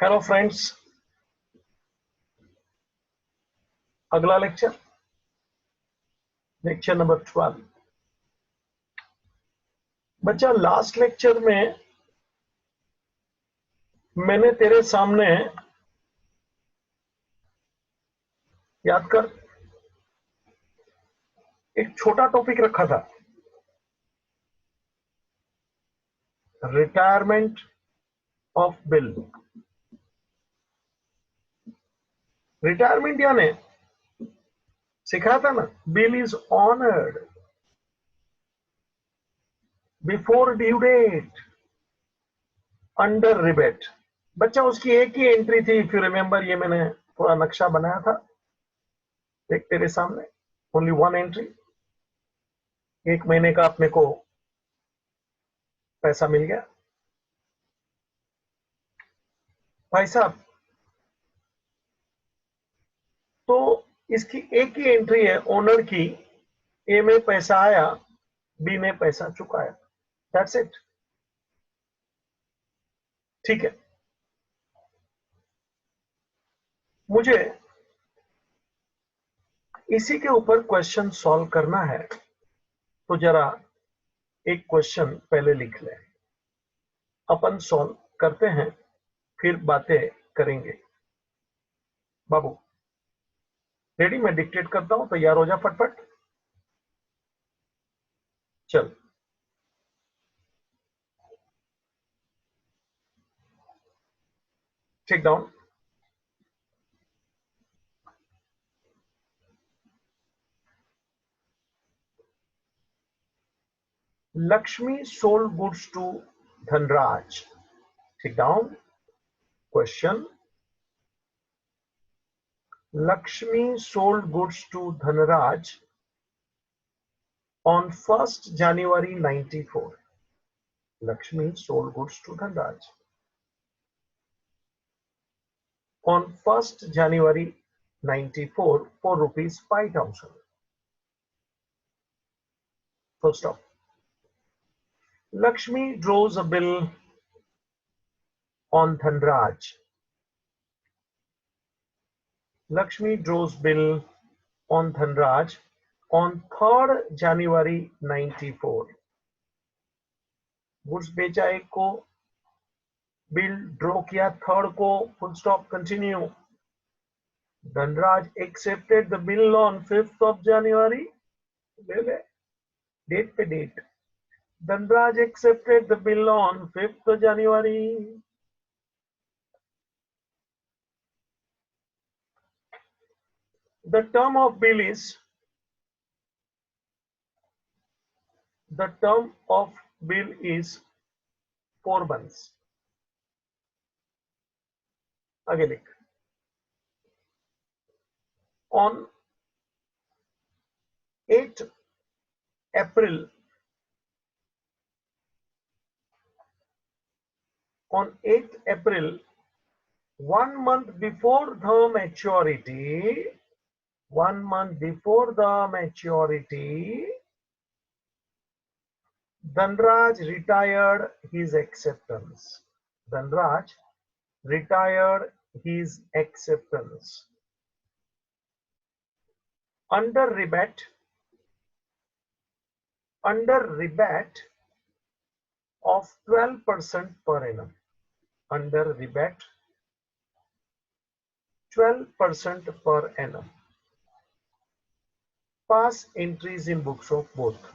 Hello friends, अगला lecture number 12। बच्चा, last lecture में मैंने तेरे सामने, याद कर, एक छोटा टॉपिक रखा था, रिटायरमेंट ऑफ बिल। रिटायरमेंट यानी सिखाया था ना, bill is honoured before due date under rebate. बच्चा, उसकी एक ही एंट्री थी, इफ यू रिमेंबर। ये मैंने पूरा नक्शा बनाया था, देख तेरे सामने, ओनली वन एंट्री। 1 महीने का अपने को पैसा मिल गया। भाई साहब, तो इसकी एक ही एंट्री है ओनर की, ए में पैसा आया, बी ने पैसा चुकाया, दैट्स इट। ठीक है, मुझे इसी के ऊपर क्वेश्चन सॉल्व करना है, तो जरा एक क्वेश्चन पहले लिख ले, अपन सॉल्व करते हैं, फिर बातें करेंगे। बाबू रेडी? मैं डिक्टेट करता हूं, तैयार हो जा फटफट। चल, take down. Lakshmi sold goods to Dhanraj. Take down. Question. Lakshmi sold goods to Dhanraj on 1st January 94. Lakshmi sold goods to Dhanraj on 1st January 94 for rupees 5,000. First off, Lakshmi draws a bill on Dhanraj. Lakshmi draws bill on Dhanraj on 3rd January 94. Goods बेचा एक को, bill draw किया 3rd को, full stop, continue. Dhanraj accepted the bill on 5th of January. ले ले, date पे date. Dhanraj accepted the bill on 5th January. The term of bill is, the term of bill is 4 months. आगे लिख। On 8 April, on 8th April, 1 month before the maturity, 1 month before the maturity, Dhanraj retired his acceptance. Dhanraj retired his acceptance. Under rebate of 12% per annum. Under rebate 12% per annum. Pass entries in books of both.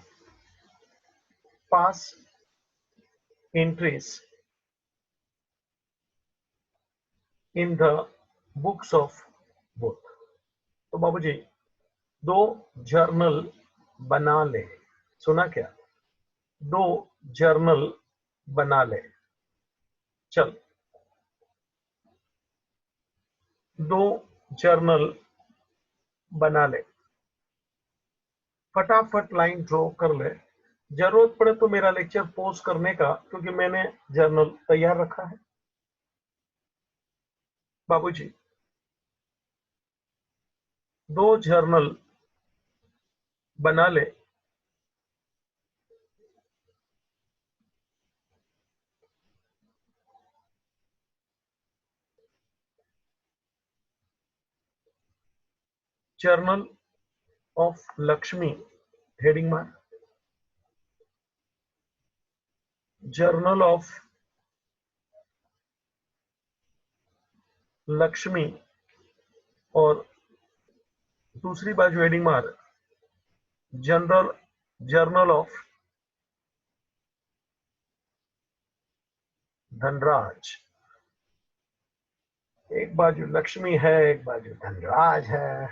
Pass entries in the books of both. तो बाबूजी, 2 journal बना ले। सुना क्या? 2 journal बना ले। चल, 2 journal बना ले, फटाफट लाइन ड्रॉ कर ले। जरूरत पड़े तो मेरा लेक्चर पॉज करने का, क्योंकि मैंने जर्नल तैयार रखा है। बाबूजी, 2 जर्नल बना ले, जर्नल ऑफ लक्ष्मी, हेडिंग मार, जर्नल ऑफ लक्ष्मी, और दूसरी बाजू हेडिंग मार जर्नल ऑफ धनराज। एक बाजू लक्ष्मी है, एक बाजू धनराज है।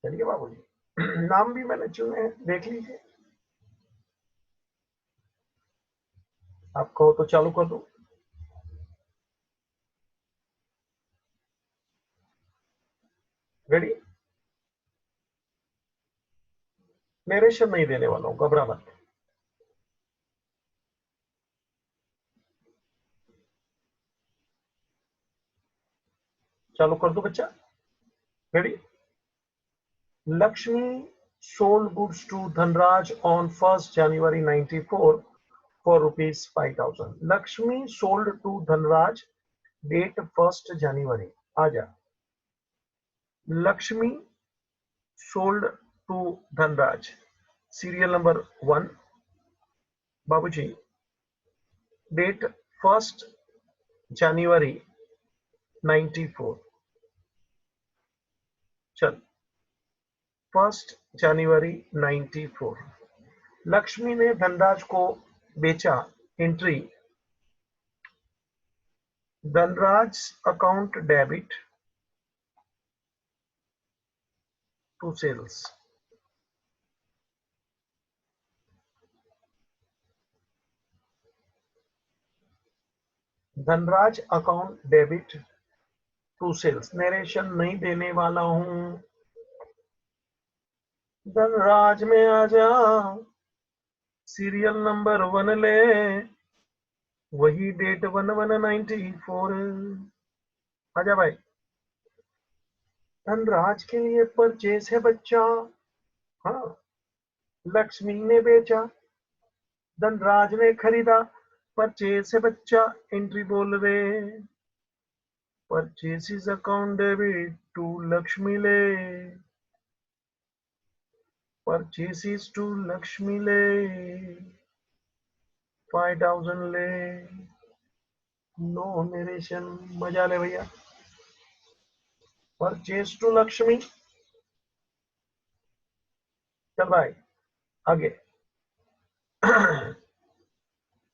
चलिए बाबूजी, नाम भी मैंने चुने हैं, देख लीजिए। आप कहो तो चालू कर दो। रेडी? नरेशन नहीं देने वाला हूं, घबरा मत। चालू कर दो बच्चा। Ready? Lakshmi sold goods to Dhanraj on 1st January 94 for rupees 5,000. Lakshmi sold to Dhanraj, date 1st January. आजा। Lakshmi sold to Dhanraj. Serial number 1. बाबूजी, date 1st January 94. चल, 1st January 94. लक्ष्मी ने धनराज को बेचा। Entry, Dhanraj account debit to sales. Dhanraj account debit to sales. Narration नहीं देने वाला हूं। धनराज में आजा, सीरियल नंबर 1 ले, वही डेट 1194। आजा भाई। धनराज के लिए परचेस है बच्चा। हाँ, लक्ष्मी ने बेचा, धनराज ने खरीदा। परचेस है बच्चा, एंट्री बोल रहे। परचेसिस अकाउंट डेबिट टू लक्ष्मी ले, परचेसिस टू लक्ष्मी ले, 5,000 ले। नो नरेशन, मजा ले भैया। Purchase to Lakshmi. चल भाई आगे।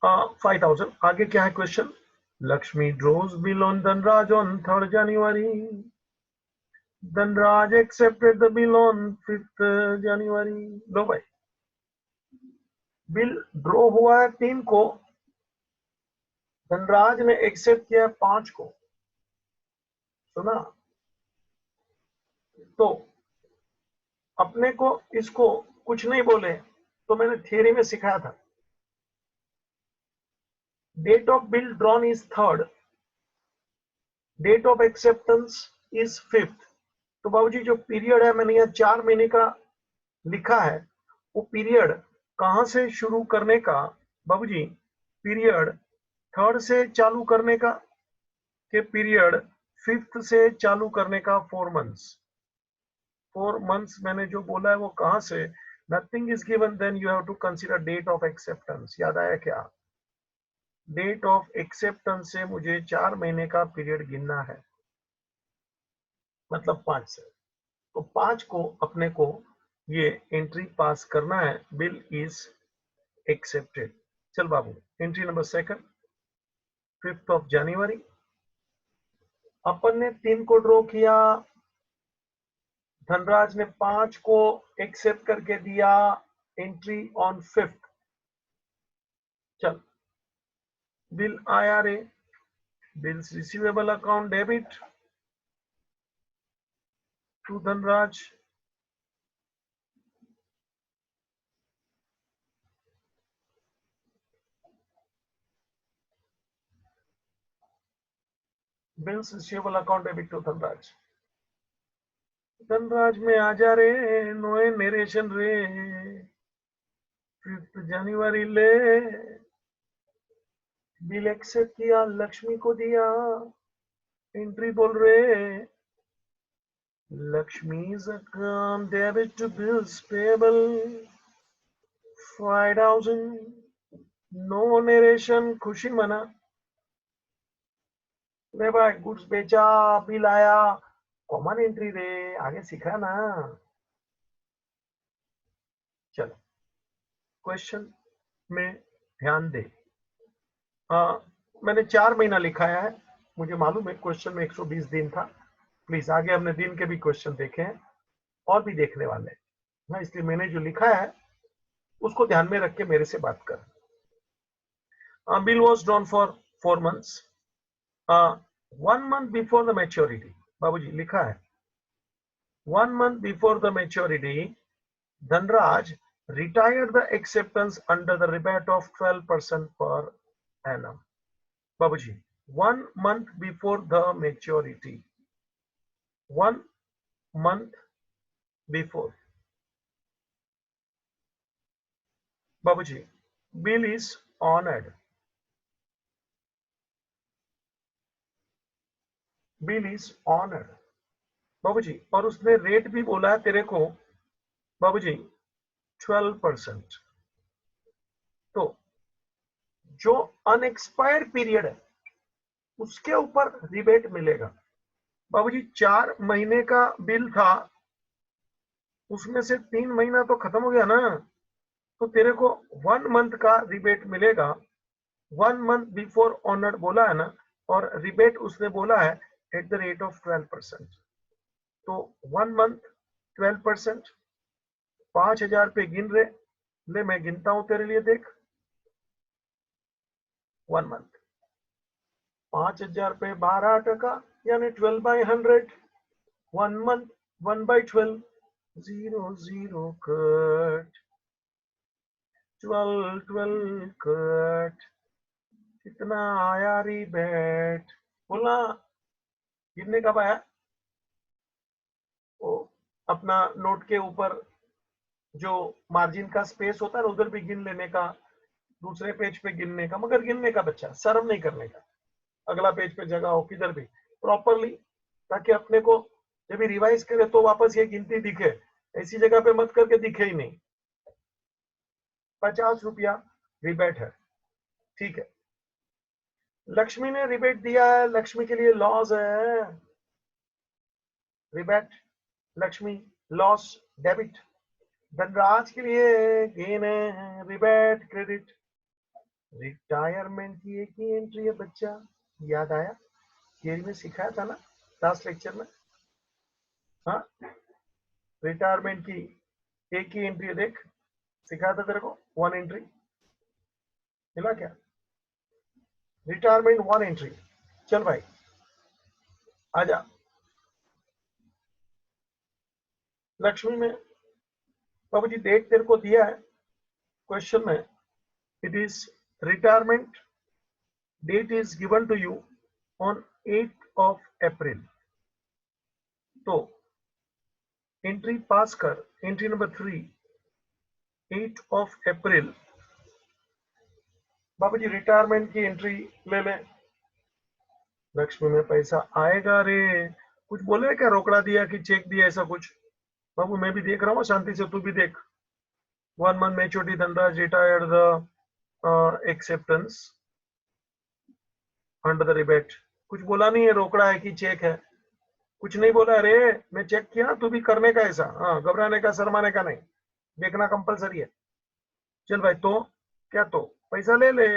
5,000। आगे क्या है question? Lakshmi draws bill on Dhanraj on 3rd January. Dhanraj accepted the bill on 5th January. लो भाई, बिल ड्रॉ हुआ है 3 को, धनराज ने एक्सेप्ट किया 5 को। सुना? तो अपने को इसको कुछ नहीं बोले तो मैंने थियरी में सिखाया था, date of bill drawn is 3rd, date of acceptance is 5th। तो बाबूजी जो पीरियड है मैंने यहाँ 4 महीने का लिखा है, वो पीरियड कहां से शुरू करने का बाबूजी? पीरियड 3rd से चालू करने का, के पीरियड 5th से चालू करने का। 4 months। 4 months मैंने जो बोला है वो कहां से? Nothing is given, then you have to consider date of acceptance. याद आया क्या? डेट ऑफ एक्सेप्टेंस से मुझे 4 महीने का पीरियड गिनना है, मतलब 5 से। तो 5 को अपने को ये एंट्री पास करना है, बिल इज एक्सेप्टेड। चल बाबू, एंट्री नंबर 2, 5th January। अपन ने 3 को ड्रॉ किया, धनराज ने 5 को एक्सेप्ट करके दिया, एंट्री ऑन 5th। चल, बिल आया रे, bills receivable account debit to Dhanraj. Bills receivable account debit to Dhanraj. Dhanraj में आ जा रे, नोए नरेशन रे। 5th January ले, बिल एक्सेप्ट किया, लक्ष्मी को दिया, एंट्री बोल रहे। Lakshmi's account debit to bills payable 5,000. No narration, खुशी मना। ले भाई, गुड्स बेचा, बिल आया, कॉमन एंट्री रे, आगे सीखा ना। चलो क्वेश्चन में ध्यान दे। मैंने 4 महीना लिखाया है, मुझे मालूम है क्वेश्चन में 120 दिन था। प्लीज आगे हमने दिन के भी क्वेश्चन देखे हैं और भी देखने वाले हैं, इसलिए मैंने जो लिखा है उसको ध्यान में रख के मेरे से बात कर। Bill was drawn for 4 months, 1 month before the maturity. बाबूजी लिखा है 1 month before the maturity, Dhanraj retired the acceptance under the rebate of 12% per annum. Babuji, 1 month before the maturity. 1 month before. Babuji, bill is honored. Bill is honored. बाबूजी, और उसने rate भी बोला है तेरे को बाबूजी 12%। तो जो अनएक्सपायर्ड पीरियड है उसके ऊपर रिबेट मिलेगा। बाबूजी 4 महीने का बिल था, उसमें से 3 महीना तो खत्म हो गया ना, तो तेरे को 1 month का रिबेट मिलेगा। 1 month बिफोर ऑनर्ड बोला है ना, और रिबेट उसने बोला है एट द रेट ऑफ 12%। तो 1 month 12%, 5,000 पे गिन रहे। ले मैं गिनता हूं तेरे लिए, देख। 1 month 5,000 पे 12% यानी 12/100। 1 month 1/12, 0 कट, 12 कट, कितना आया रिबेट? बोला गिनने कब आया? वो अपना नोट के ऊपर जो मार्जिन का स्पेस होता है ना, उधर भी गिन लेने का, दूसरे पेज पे गिनने का, मगर गिनने का बच्चा, शर्म नहीं करने का। अगला पेज पे जगह हो किधर भी प्रॉपरली, ताकि अपने को जब भी रिवाइज करे तो वापस ये गिनती दिखे। ऐसी जगह पे मत करके दिखे ही नहीं। 50 रुपया रिबेट है, ठीक है। लक्ष्मी ने रिबेट दिया है, लक्ष्मी के लिए लॉस है। Rebate Lakshmi, loss debit. Dhanraj के लिए गेन है, रिबेट क्रेडिट। रिटायरमेंट की एक ही एंट्री है बच्चा, याद आया? थियरी में सिखाया था ना लास्ट लेक्चर में। हाँ, रिटायरमेंट की एक ही एंट्री है, देख सिखाया था तेरे को, 1 एंट्री मिला क्या? Retirement 1 entry. चल भाई आजा। लक्ष्मी में बाबूजी डेट तेरे को दिया है क्वेश्चन में, it is retirement date is given to you on 8th of April। तो एंट्री पास कर, entry number 3, 8th of April। बाबूजी रिटायरमेंट की एंट्री ले ले। लक्ष्मी में पैसा आएगा रे। कुछ बोले क्या, रोकड़ा दिया कि चेक दिया, ऐसा कुछ? बाबू मैं भी देख रहा हूँ, शांति से तू भी देख। 1 month maturity, Dhanraj retired the acceptance under the rebate। कुछ बोला नहीं है रोकड़ा है कि चेक है, कुछ नहीं बोला। अरे मैं चेक किया, तू भी करने का ऐसा, हाँ घबराने का शर्माने का नहीं, देखना कंपलसरी है। चल भाई, तो क्या, तो पैसा ले ले।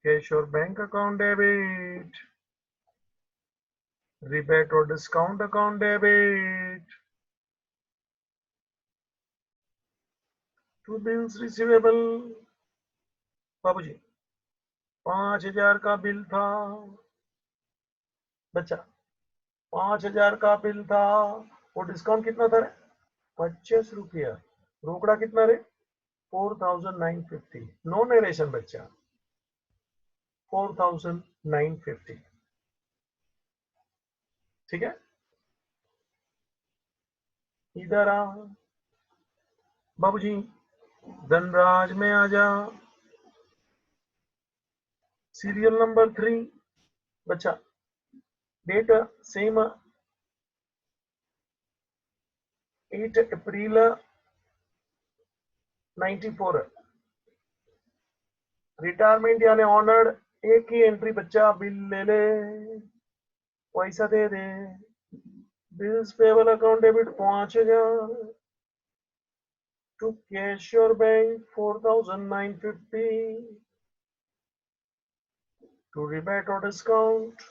कैश और बैंक अकाउंट डेबिट, रिबेट और discount account debit, to bills receivable. बाबूजी 5,000 का बिल था बच्चा, 5,000 का बिल था। वो डिस्काउंट कितना था रे? 25 रुपया। रोकड़ा कितना रे? 4,950। नो नरेशन बच्चा, 4,950। ठीक है, इधर आ बाबूजी, धनराज में आ जा। सीरियल नंबर 3 बच्चा, डेट सेम 8 अप्रैल 94 रिटायरमेंट यानी ऑनर्ड, एक ही एंट्री बच्चा, बिल ले ले, पैसा दे दे, bills payable account debit 5000, to cashier bank 4950, to rebate और डिस्काउंट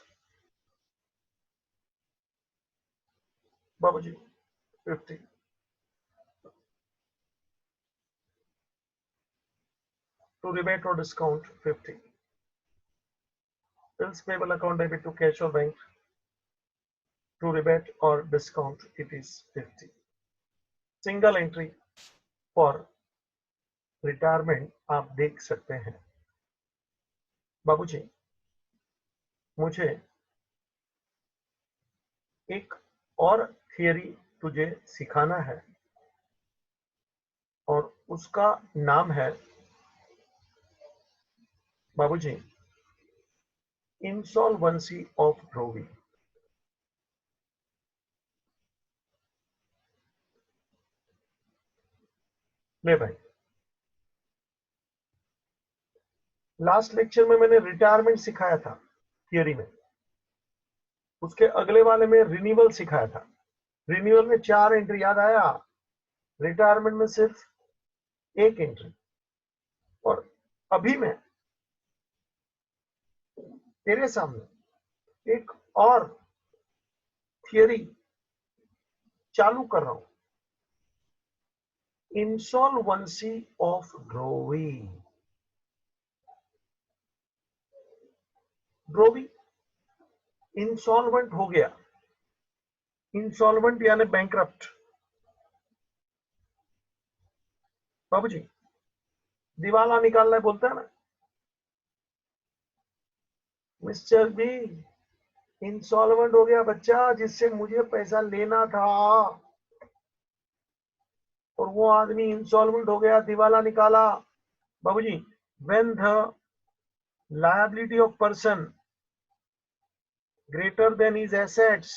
बाबूजी 50, to rebate or discount 50, bills payable account debit to cash or bank, to rebate or discount it is 50, single entry for retirement आप देख सकते हैं। बाबूजी मुझे एक और थियरी तुझे सिखाना है और उसका नाम है बाबूजी इंसॉल्वेंसी ऑफ ब्रोवी। ले भाई, लास्ट लेक्चर में मैंने रिटायरमेंट सिखाया था थियरी में, उसके अगले वाले में रिन्यूअल सिखाया था। रिन्यूअल में 4 एंट्री, याद आया? रिटायरमेंट में सिर्फ 1 एंट्री। और अभी मैं तेरे सामने एक और थियरी चालू कर रहा हूं, इंसॉल्वेंसी ऑफ ब्रोवी। ब्रोवी इंसॉल्वेंट हो गया, इंसॉल्वेंट यानी बैंकरप्ट। बाबूजी दिवाला निकालना है बोलता है ना, मिस्टर बी इंसॉल्वेंट हो गया बच्चा, जिससे मुझे पैसा लेना था और वो आदमी इंसॉल्वेंट हो गया, दिवाला निकाला। बाबूजी when the liability of person greater than his assets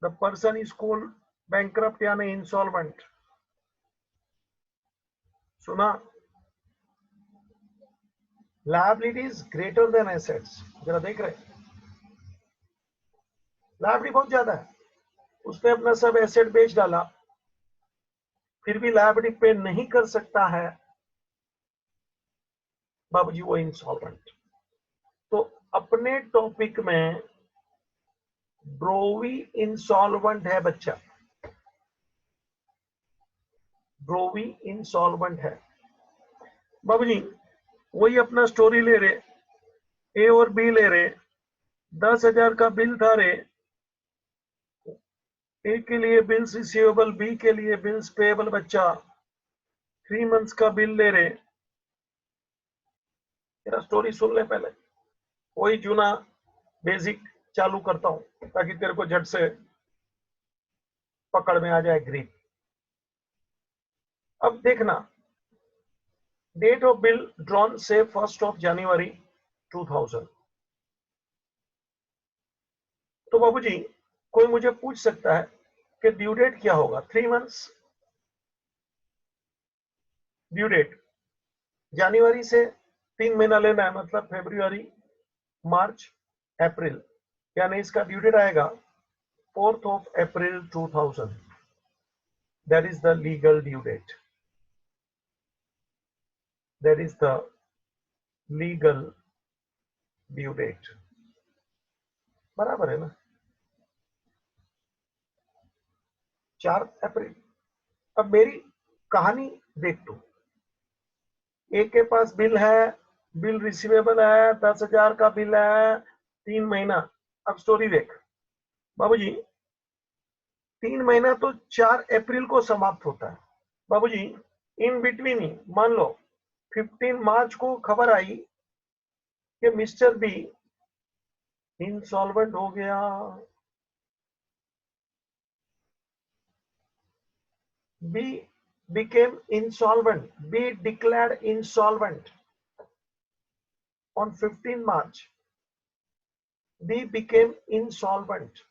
the person is called bankrupt यानी इंसॉल्वेंट। सुना? Liabilities greater than assets. जरा देख रहे, लायबिलिटी बहुत ज्यादा है, उसने अपना सब एसेट बेच डाला, फिर भी लायबिलिटी पे नहीं कर सकता है, बाबूजी वो इंसॉल्वेंट। तो अपने टॉपिक में ब्रोवी इंसॉल्वेंट है बच्चा, ब्रोवी इंसॉल्वेंट है। बाबूजी वही अपना स्टोरी ले रहे, ए और बी ले रहे, 10,000 का बिल था रे, ए के लिए बिल्स रिसीवेबल, बी के लिए बिल्स पेएबल बच्चा, 3 मंथ्स का बिल ले रहे। तेरा स्टोरी सुन ले पहले, वही चुना बेसिक चालू करता हूं ताकि तेरे को झट से पकड़ में आ जाए ग्रीप। अब देखना, डेट ऑफ बिल ड्रॉन से 1 जनवरी 2000। तो बाबूजी कोई मुझे पूछ सकता है कि ड्यू डेट क्या होगा? 3 मंथ्स ड्यू डेट, जनवरी से 3 महीना लेना है, मतलब फरवरी, मार्च, अप्रैल, यानी इसका ड्यू डेट आएगा 4 April 2000। That is the legal due date, that is the legal due date. बराबर है ना? 4 अप्रैल। अब मेरी कहानी देख तू, एक के पास बिल है, बिल रिसीवेबल है, 10,000 का बिल है, 3 महीना। अब स्टोरी देख बाबूजी, 3 महीना तो 4 अप्रैल को समाप्त होता है। बाबूजी इन बिटवीन ही मान लो 15 मार्च को खबर आई कि मिस्टर बी इंसॉल्वेंट हो गया। B became insolvent, B declared insolvent on 15 March. B became insolvent.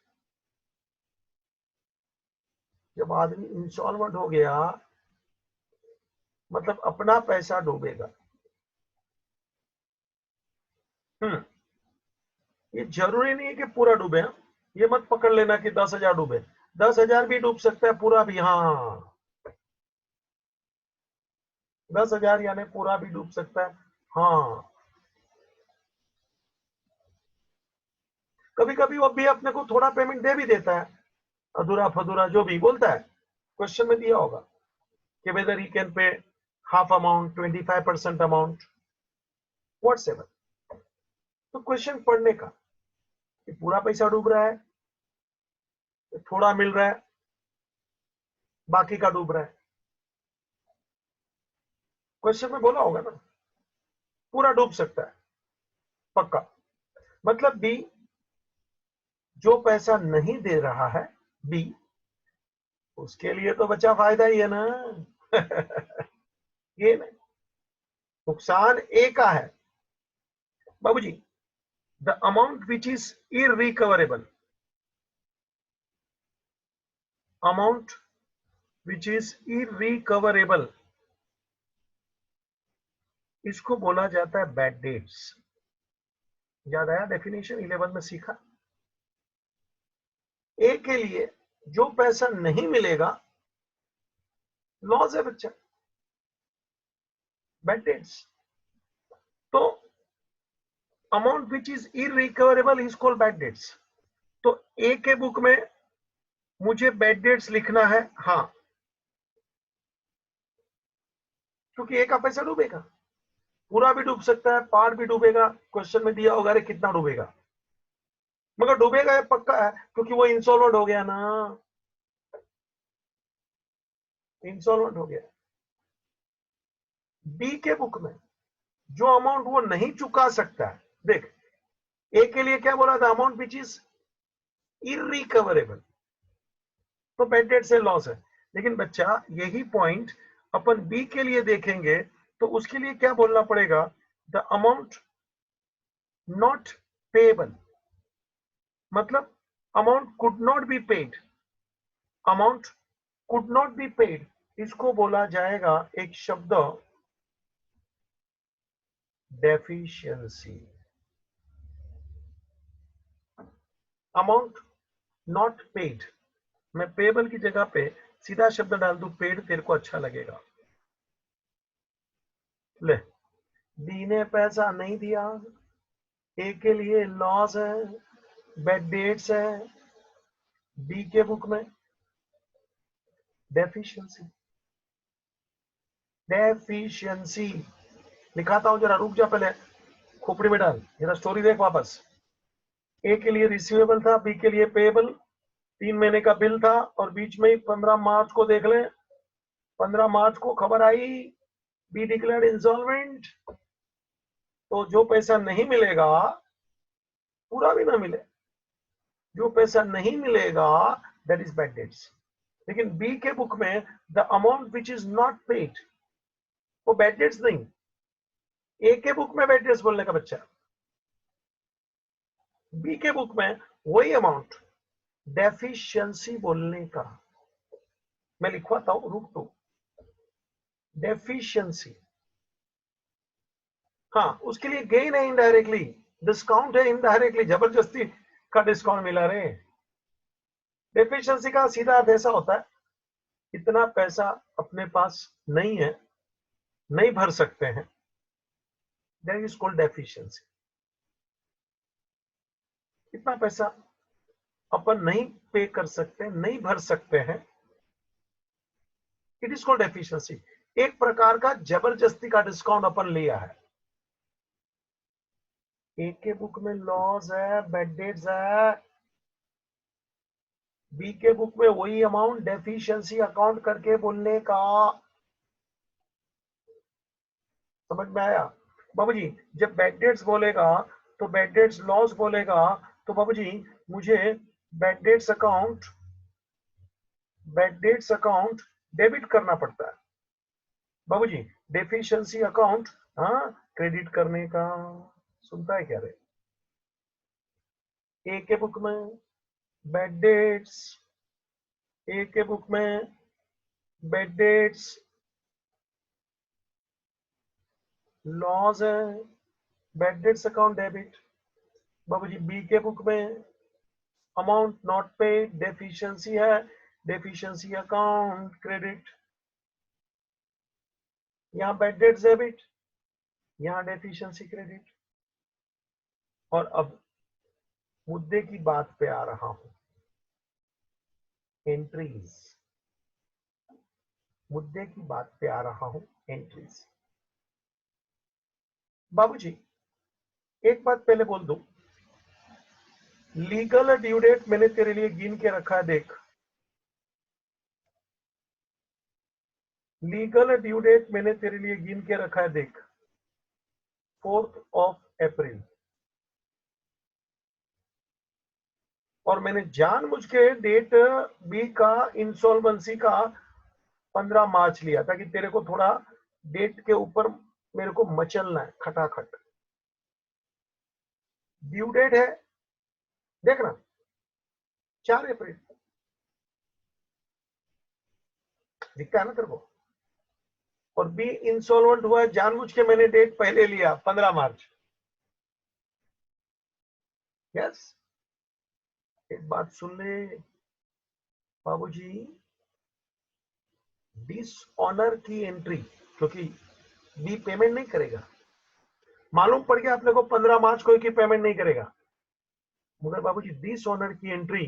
जब आदमी इंसॉल्वेंट हो गया मतलब अपना पैसा डूबेगा। ये जरूरी नहीं है कि पूरा डूबे। ये मत पकड़ लेना कि 10,000 डूबे, 10,000 भी डूब सकता है, पूरा भी। हाँ, 10,000 यानी पूरा भी डूब सकता है। हाँ, कभी कभी वो भी अपने को थोड़ा पेमेंट दे भी देता है, अधूरा फधूरा जो भी बोलता है। क्वेश्चन में दिया होगा कि weather he can pay half amount, 25% amount, whatsoever. तो क्वेश्चन पढ़ने का कि पूरा पैसा डूब रहा है, थोड़ा मिल रहा है, बाकी का डूब रहा है। क्वेश्चन में बोला होगा ना, पूरा डूब सकता है पक्का। मतलब बी, जो पैसा नहीं दे रहा है बी, उसके लिए तो बचा फायदा ही है ना। ये नहीं, नुकसान ए का है बाबूजी। The amount which is irrecoverable, amount which is irrecoverable, इसको बोला जाता है बैड डेट्स। याद आया डेफिनेशन 11 में सीखा। ए के लिए जो पैसा नहीं मिलेगा लॉस है बच्चा, बैड डेट्स। तो amount which is irrecoverable is called bad debts. तो ए के बुक में मुझे बैड डेट्स लिखना है, हाँ, क्योंकि ए का पैसा डूबेगा, पूरा भी डूब सकता है, पार भी डूबेगा। क्वेश्चन में दिया होगा रे कितना डूबेगा, मगर डूबेगा है पक्का है, क्योंकि वो इंसॉल्वेंट हो गया ना, इंसॉल्वेंट हो गया। बी के बुक में जो अमाउंट वो नहीं चुका सकता है, देख, ए के लिए क्या बोला था, अमाउंट विच इज इरिकवरेबल, तो बैड डेट से लॉस है। लेकिन बच्चा यही पॉइंट अपन बी के लिए देखेंगे तो उसके लिए क्या बोलना पड़ेगा, द अमाउंट नॉट पेएबल, मतलब amount could not be paid, amount could not be paid, इसको बोला जाएगा एक शब्द डेफिशिएंसी। अमाउंट नॉट पेड, मैं पेबल की जगह पे सीधा शब्द डाल दूं पेड, तेरे को अच्छा लगेगा। ले, डी ने पैसा नहीं दिया, ए के लिए लॉस है, बैड डेट्स है, बी के बुक में डेफिशिएंसी, डेफिशिएंसी लिखाता हूं, जरा रुक जा, पहले खोपड़ी में डाल, जरा स्टोरी देख वापस। ए के लिए रिसीवेबल था, बी के लिए पेएबल, 3 महीने का बिल था, और बीच में ही 15 मार्च को देख ले, 15 मार्च को खबर आई बी डिक्लेयर्ड इंसॉल्वेंट। तो जो पैसा नहीं मिलेगा, पूरा भी ना मिले, जो पैसा नहीं मिलेगा दैट इज बैड डेट्स। लेकिन बी के बुक में the amount which is not paid, वो बैड डेट्स नहीं, ए के बुक में बैड डेट्स बोलने का बच्चा, बी के बुक में वही अमाउंट डेफिशिएंसी बोलने का। मैं लिखवाता हूं, रुक तो, डेफिशिएंसी। हाँ, उसके लिए गेन है इनडायरेक्टली, डिस्काउंट है इनडायरेक्टली, जबरदस्ती का डिस्काउंट मिला रे। डेफिशिएंसी का सीधा अर्थ ऐसा होता है, इतना पैसा अपने पास नहीं है, नहीं भर सकते हैं, दैट इज कॉल्ड डेफिशिएंसी। इतना पैसा अपन नहीं पे कर सकते, नहीं भर सकते हैं, इट इज कॉल्ड डेफिशिएंसी। एक प्रकार का जबरदस्ती का डिस्काउंट अपन लिया है। एक के बुक में लॉस है, बैड डेट्स है, बी के बुक में वही अमाउंट डेफिशिएंसी अकाउंट करके बोलने का। समझ में आया बाबूजी? जब बैड डेट्स बोलेगा तो बैड डेट्स लॉस बोलेगा, तो बाबूजी मुझे bad debts account, bad debts account debit करना पड़ता है बाबूजी, डेफिशिएंसी अकाउंट हाँ क्रेडिट करने का। सुनता है क्या रे? ए के बुक में बैड डेट्स ए के बुक में बेड डेट्स लॉस है, बेड डेट्स अकाउंट डेबिट। बाबूजी बी के बुक में अमाउंट नॉट पेड डेफिशिएंसी है, डेफिशिएंसी अकाउंट क्रेडिट। यहां बेड डेट्स डेबिट, यहां डेफिशिएंसी क्रेडिट। और अब मुद्दे की बात पे आ रहा हूं, एंट्रीज। मुद्दे की बात पे आ रहा हूं, एंट्रीज। बाबूजी एक बात पहले बोल दूं, लीगल ड्यू डेट मैंने तेरे लिए गिन के रखा है, देख। लीगल ड्यू डेट मैंने तेरे लिए गिन के रखा है, देख। 4 अप्रैल। और मैंने जानबूझ के डेट बी का इंसॉल्वेंसी का 15 मार्च लिया ताकि तेरे को थोड़ा डेट के ऊपर मेरे को मचलना है खटाखट। ड्यू डेट है, देखना, 4 अप्रैल दिखता है ना तेरे को। और बी इंसॉल्वेंट हुआ है, जानबूझ के मैंने डेट पहले लिया 15 मार्च। यस, एक बात सुन ले बाबूजी, डिसऑनर की एंट्री, क्योंकि बी पेमेंट नहीं करेगा, मालूम पड़ गया अपने को 15 मार्च को कि पेमेंट नहीं करेगा, मगर बाबूजी डिसऑनर की एंट्री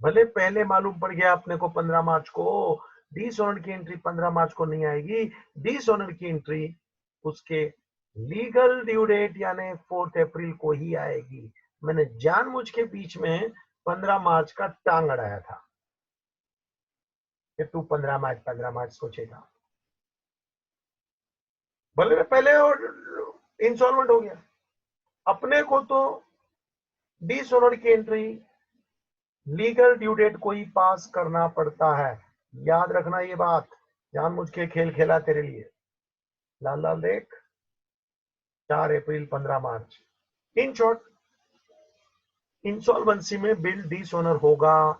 भले पहले मालूम पड़ गया अपने को 15 मार्च को, डिसऑनर की एंट्री 15 मार्च को नहीं आएगी। डिसऑनर की एंट्री उसके लीगल ड्यू डेट यानी 4 अप्रैल को ही आएगी। मैंने जानबूझ के बीच में 15 मार्च का टांग अड़ाया था कि तू 15 मार्च सोचेगा, भले मैं पहले इंस्टॉलमेंट हो गया। अपने को तो डिसऑनर की एंट्री लीगल ड्यू डेट को ही पास करना पड़ता है, याद रखना ये बात। जानबूझ के खेल खेला तेरे लिए। लाल लाल देख, 4 अप्रैल 15 मार्च। इन शॉर्ट, इंसॉल्वेंसी में बिल डिसऑनर होगा,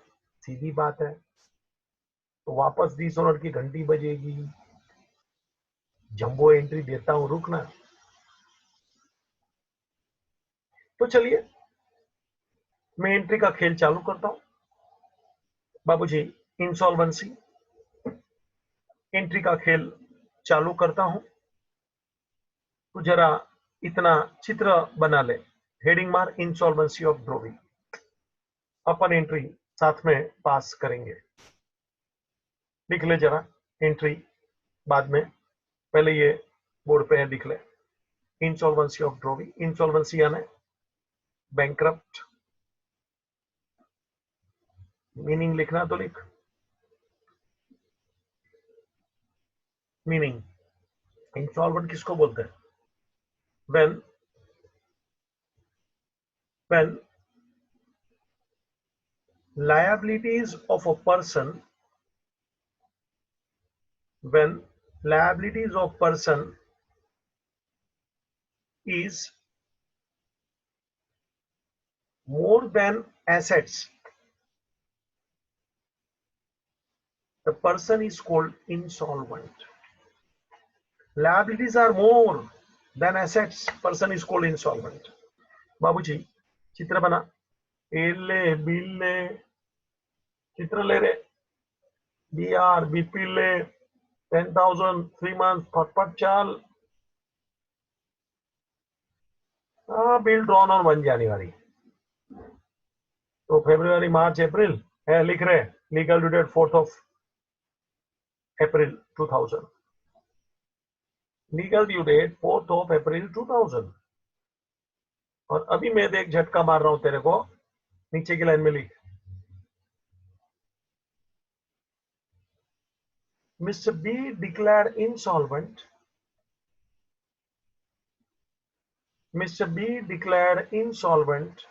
सीधी बात है, तो वापस डिसऑनर की घंटी बजेगी। जंबो एंट्री देता हूं, रुकना। तो चलिए मैं एंट्री का खेल चालू करता हूं बाबूजी। इंसॉल्वेंसी एंट्री का खेल चालू करता हूं, तो जरा इतना चित्र बना ले। हेडिंग मार insolvency of Dhubri, upon entry साथ में पास करेंगे। लिख ले जरा एंट्री, बाद में, पहले ये बोर्ड पे है, लिख ले। इंसॉल्वेंसी ऑफ ध्रुवी, इंसॉल्वेंसी यानी बैंकरप्ट, मीनिंग लिखना तो लिख। मीनिंग, इंसॉल्वेंट किसको बोलते हैं? when when liabilities of a person, when liabilities of person is more than assets, the person is called insolvent. Liabilities are more than assets, person is called insolvent. बाबूजी चित्र बना, एले बिल्ले, चित्र ले रे, बी आर बीपी ले, 10,000 3 months फटफट चाल। बिल ड्रॉन ऑन 1 जनवरी, तो फरवरी मार्च अप्रैल है, लिख रहे legal due date 4 April 2000, legal due date 4 April 2000। और अभी मैं देख झटका मार रहा हूं तेरे को, नीचे की लाइन में लिख, mister be declared insolvent, mister be declared insolvent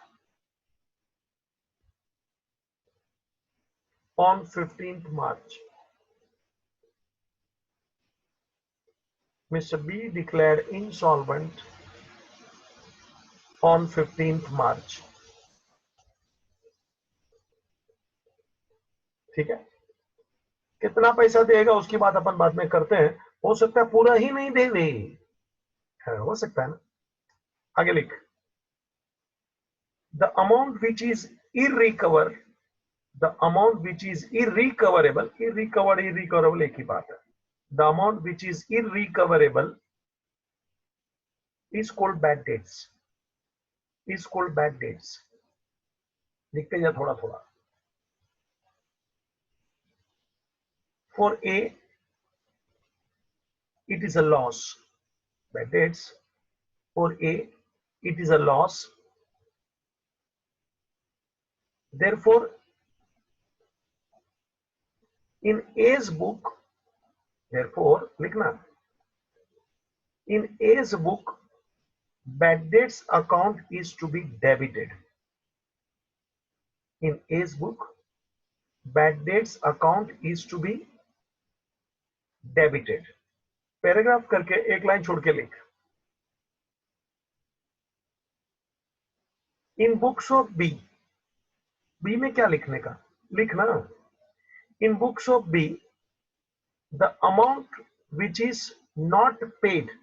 on 15th March. Mr. B declared insolvent on 15th March. ठीक है, कितना पैसा देगा उसकी बात अपन बाद में करते हैं, हो सकता है पूरा ही नहीं दे दे, हो सकता है ना। आगे लिख, the amount which is irrecover, the amount which is irrecoverable, irrecoverable एक ही बात है, the amount which is irrecoverable is called bad debts, is called bad debts। लिखते जा थोड़ा थोड़ा। For A it is a loss, bad debts, for A it is a loss, therefore in A's book, therefore लिखना, in A's book bad debts account is to be debited, in A's book bad debts account is to be debited। Paragraph करके एक line छोड़ के लिख, in books of B, B में क्या लिखने का, लिखना, in books of B the amount which is not paid,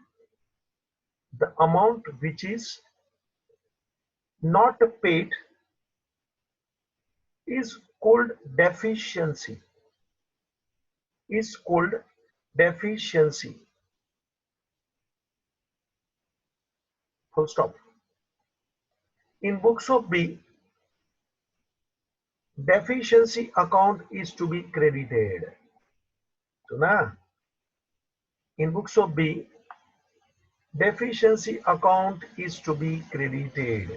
the amount which is not paid is called deficiency, is called deficiency, full stop। in books of B deficiency account is to be credited, सुना, in books of B deficiency account is to be credited।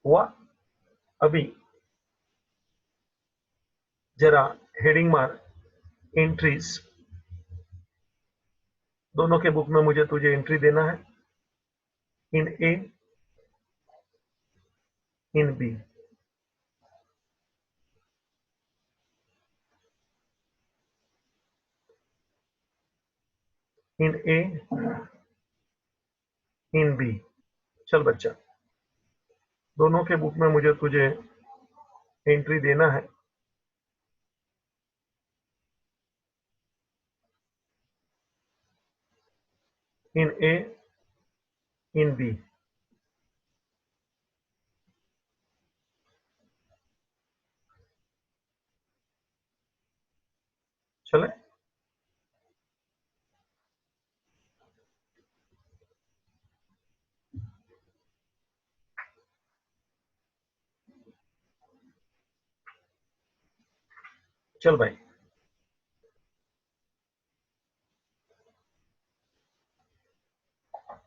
हुआ, अभी जरा heading मार, entries, दोनों के book में मुझे तुझे एंट्री देना है, इन ए in B, in A in B. चल बच्चा, दोनों के बुक में मुझे तुझे एंट्री देना है, इन ए इन बी। चले, चल भाई,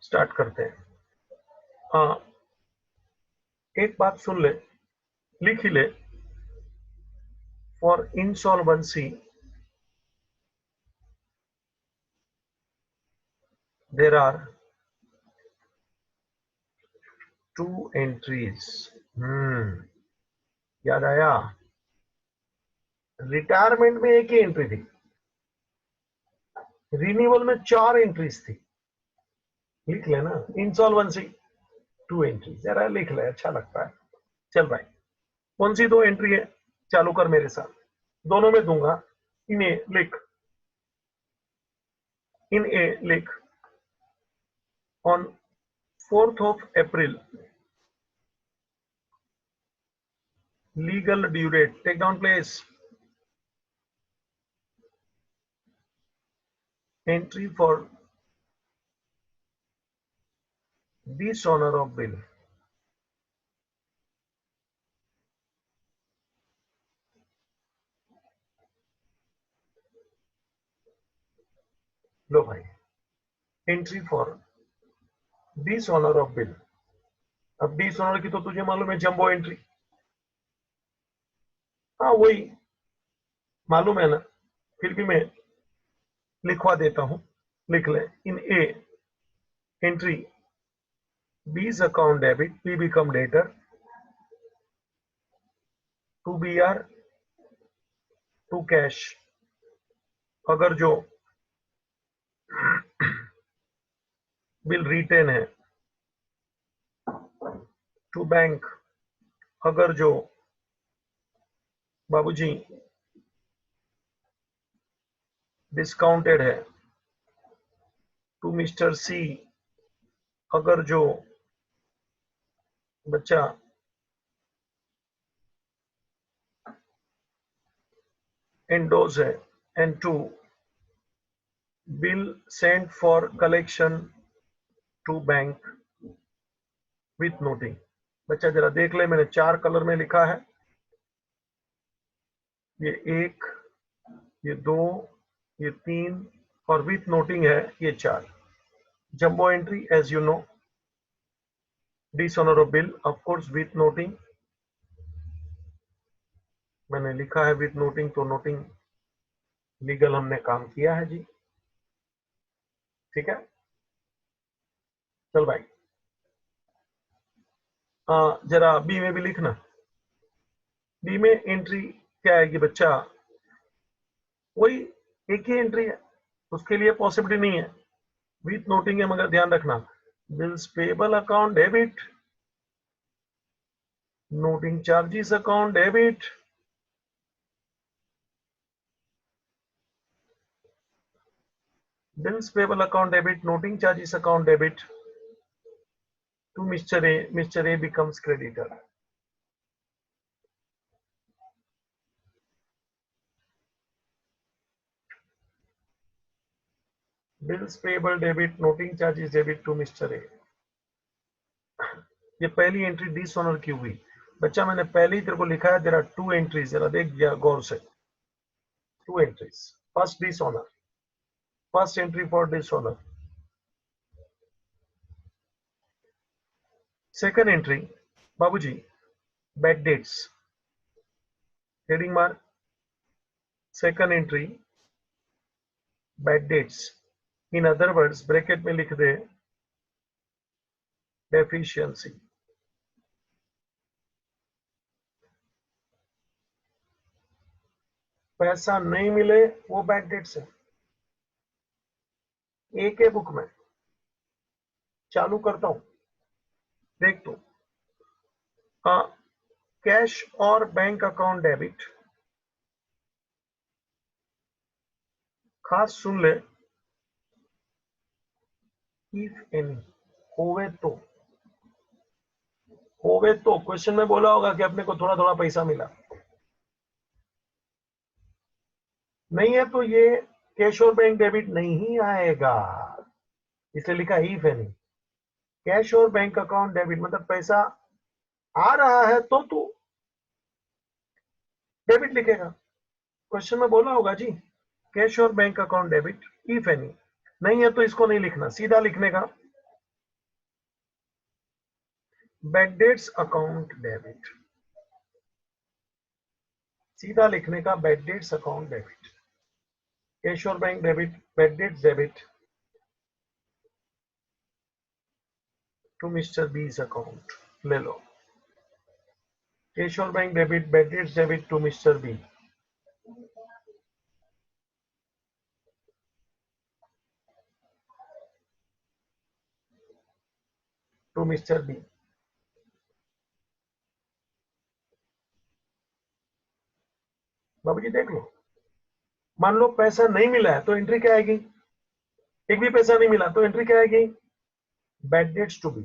स्टार्ट करते हैं। हाँ, एक बात सुन ले, लिख ही ले, for insolvency there are two entries. याद आया, रिटायरमेंट में एक ही एंट्री थी, रिन्यूअल में 4 एंट्रीज थी, लिख लेना, इंसॉल्वेंसी 2 एंट्रीज, जरा लिख ले, अच्छा लगता है। चल भाई, कौन सी 2 एंट्री है, चालू कर मेरे साथ, दोनों में दूंगा, इन्हें लिख, इन ए लिख, on 4th of April legal due date, take down place, entry for dishonor of bill, लो भाई, entry for dishonour of bill. अब डिसऑनर की तो तुझे मालूम है, जंबो एंट्री, हाँ वही मालूम है ना, फिर भी मैं लिखवा देता हूं, लिख ले, in a entry B's account debit, P become debtor, to B R to cash, अगर जो बिल रिटेन है टू बैंक अगर जो बाबूजी डिस्काउंटेड है, टू मिस्टर सी अगर जो बच्चा एंडोज है, and two bill sent for collection to bank with noting. बच्चा जरा देख ले, मैंने 4 कलर में लिखा है, ये 1, ये 2, ये 3 और विथ नोटिंग है ये 4। Jumbo entry as you know, dishonour of bill of course with noting, मैंने लिखा है विथ नोटिंग, तो नोटिंग लीगल हमने काम किया है जी, ठीक है। चल भाई, जरा बी में भी लिखना। बी में एंट्री क्या आएगी बच्चा, वही एक ही एंट्री है, उसके लिए पॉसिबिलिटी नहीं है, विथ नोटिंग है, मगर ध्यान रखना bills payable account debit, noting charges account debit, bills payable account debit, noting charges account debit to Mr. A, Mr. A becomes creditor. Bills payable debit, noting charges debit to Mr. A. ये पहली entry dishonour की हुई बच्चा, मैंने पहले ही तेरे को लिखा है, देयर आर 2 एंट्रीज, जरा देख गौर से, 2 entries, first dishonour, first entry for dishonour, second entry बाबूजी bad debts, heading mark, second entry bad debts, in other words bracket में लिख दे डेफिशिएंसी। पैसा नहीं मिले वो बैड डेट्स है। एक है बुक में, चालू करता हूं, देख तो, कैश और बैंक अकाउंट डेबिट, खास सुन ले, इफ एनी, होवे तो क्वेश्चन में बोला होगा कि अपने को थोड़ा थोड़ा पैसा मिला, नहीं है तो ये कैश और बैंक डेबिट नहीं आएगा, इसलिए लिखा इफ एनी। कैश और बैंक अकाउंट डेबिट मतलब पैसा आ रहा है तो तू डेबिट लिखेगा, क्वेश्चन में बोला होगा जी कैश और bank account debit if any, नहीं है तो इसको नहीं लिखना, सीधा लिखने का बैड डेट्स अकाउंट डेबिट, सीधा लिखने का bad debts account debit, cash और bank debit, bad debts debit to mister B's account, ले लो, कैश और bank debit, bad debts debit to mister B, to mister B. बाबूजी देख लो, मान लो पैसा नहीं मिला है तो एंट्री क्या आएगी, एक भी पैसा नहीं मिला तो एंट्री क्या आएगी, बैड डेट्स टू बी।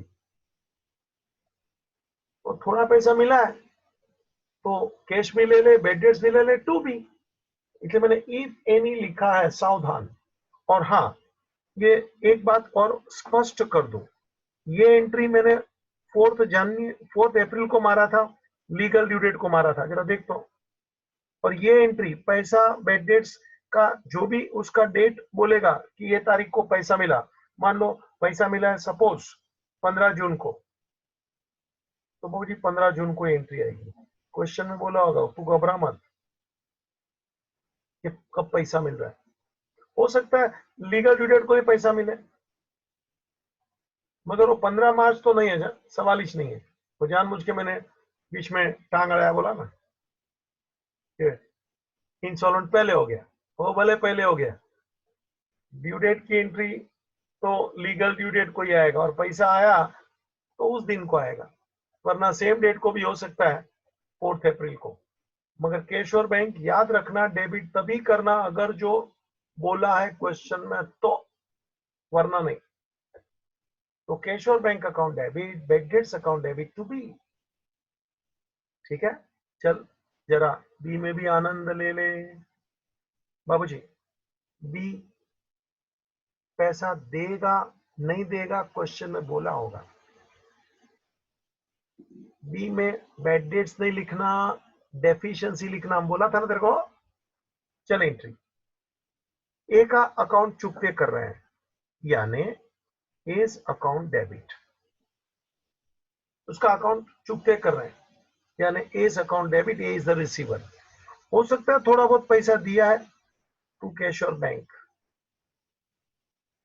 तो थोड़ा पैसा मिला है तो कैश भी ले ले, बैड डेट्स भी ले ले, टू बी, इसलिए मैंने इफ एनी लिखा है, सावधान। और हाँ, ये एक बात और स्पष्ट कर दूं, ये एंट्री मैंने 4 अप्रैल को मारा था, लीगल ड्यू डेट को मारा था, जरा देख तो, और ये एंट्री पैसा बैड डेट्स का जो भी उसका डेट बोलेगा कि ये तारीख को पैसा मिला, मान लो पैसा मिला है सपोज 15 जून को, तो बाबू जी 15 जून को एंट्री आएगी, क्वेश्चन में बोला होगा तू घबरा मत कि कब पैसा मिल रहा है, हो सकता है लीगल ड्यू डेट को ही पैसा मिले, मगर वो 15 मार्च तो नहीं है, सवाल ही नहीं है, तो जानबूझ के मैंने बीच में टांग अड़ाया बोला ना, इंस्टॉलमेंट पहले हो गया, वो भले पहले हो गया, ड्यू डेट की एंट्री तो लीगल ड्यू डेट को ही आएगा, और पैसा आया तो उस दिन को आएगा, वरना सेम डेट को भी हो सकता है 4 अप्रैल को। मगर कैश और बैंक याद रखना, डेबिट तभी करना अगर जो बोला है क्वेश्चन में तो, वरना नहीं। तो कैश और bank account debit, bad debts account debit to B. ठीक है, चल जरा बी में भी आनंद ले ले बाबूजी। बी पैसा देगा नहीं देगा क्वेश्चन में बोला होगा। बी में बैड डेट्स नहीं लिखना, डेफिशिएंसी लिखना, हम बोला था ना तेरे को। चल एंट्री ए का अकाउंट चुकते कर रहे हैं, यानी एज अकाउंट डेबिट, उसका अकाउंट चुकते कर रहे हैं यानी A's account debit, A is the receiver. हो सकता है थोड़ा बहुत पैसा दिया है टू कैश और bank,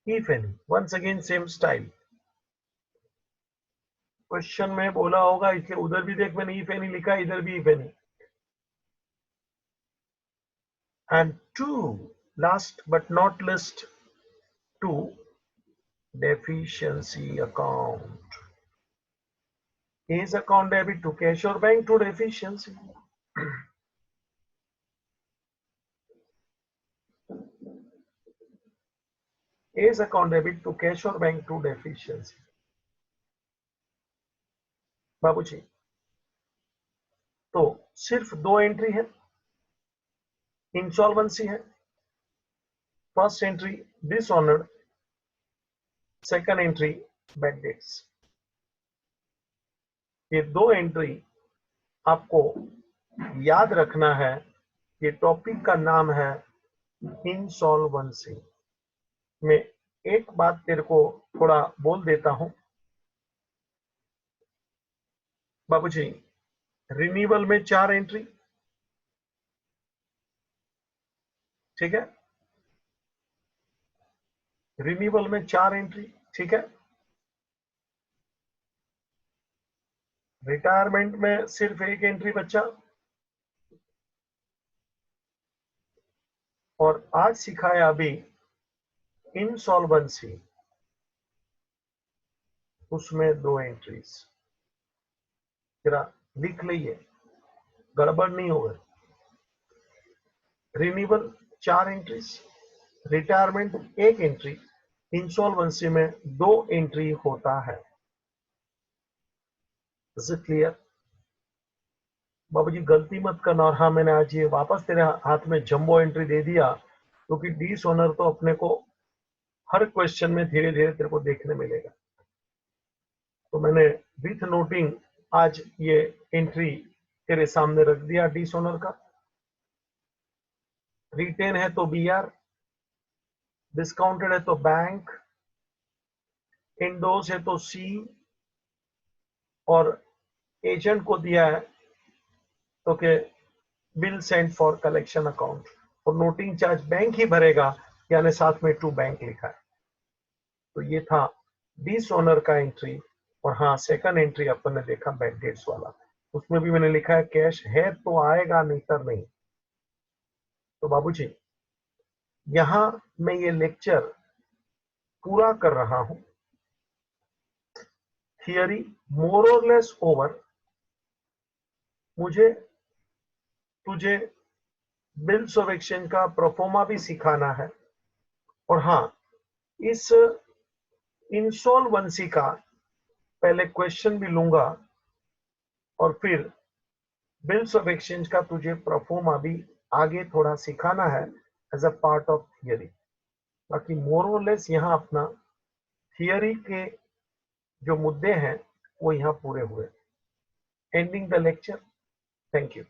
if any. Once again same style, question में बोला होगा इसलिए उधर भी देख मैंने इफ एनी लिखा, इधर भी if any. And two, last but not least, to deficiency account, is account debit to cash or bank to deficiency. is account debit to cash or bank to deficiency. बाबूजी तो सिर्फ 2 entry है, insolvency है। First entry dishonoured, second entry bad dates. ये 2 entry आपको याद रखना है। ये टॉपिक का नाम है इंसॉल्वेंसी। मैं एक बात तेरे को थोड़ा बोल देता हूं बाबूजी, रिन्यूअल में 4 एंट्री, ठीक है, रिन्यूअल में 4 एंट्री, ठीक है। रिटायरमेंट में सिर्फ 1 एंट्री बचा। और आज सिखाया अभी इंसॉल्वेंसी, उसमें 2 एंट्रीज। जरा लिख लीजिए, गड़बड़ नहीं होगा। Renewal 4 entries, retirement 1 entry, insolvency में 2 एंट्री होता है। इज इट क्लियर बाबूजी? गलती मत करना। और हाँ, मैंने आज ये वापस तेरे हाथ में जंबो एंट्री दे दिया क्योंकि डिसऑनर तो अपने को हर क्वेश्चन में धीरे धीरे तेरे को देखने मिलेगा। तो मैंने विथ नोटिंग आज ये एंट्री तेरे सामने रख दिया डिसऑनर का। रिटेन है तो बीआर, डिस्काउंटेड है तो बैंक, इंडोर्स है तो सी, और एजेंट को दिया है तो के bill send for collection account, और नोटिंग चार्ज बैंक ही भरेगा, यानी साथ में टू बैंक लिखा है। तो ये था डिसऑनर का एंट्री। और हाँ, सेकंड एंट्री अपन ने देखा बैड डेट्स वाला, उसमें भी मैंने लिखा है कैश है तो आएगा, नहीं तो नहीं। तो बाबूजी यहां मैं ये लेक्चर पूरा कर रहा हूं। थियरी मोर और लेस ओवर। मुझे तुझे बिल्स ऑफ एक्सचेंज का प्रोफोर्मा भी सिखाना है। और हाँ, इस इंसॉल्वेंसी का पहले क्वेश्चन भी लूंगा और फिर बिल्स ऑफ एक्सचेंज का तुझे प्रोफोर्मा भी आगे थोड़ा सिखाना है as a part of theory. बाकी मोर और लेस यहाँ अपना थियरी के जो मुद्दे हैं वो यहाँ पूरे हुए। Ending the lecture. Thank you.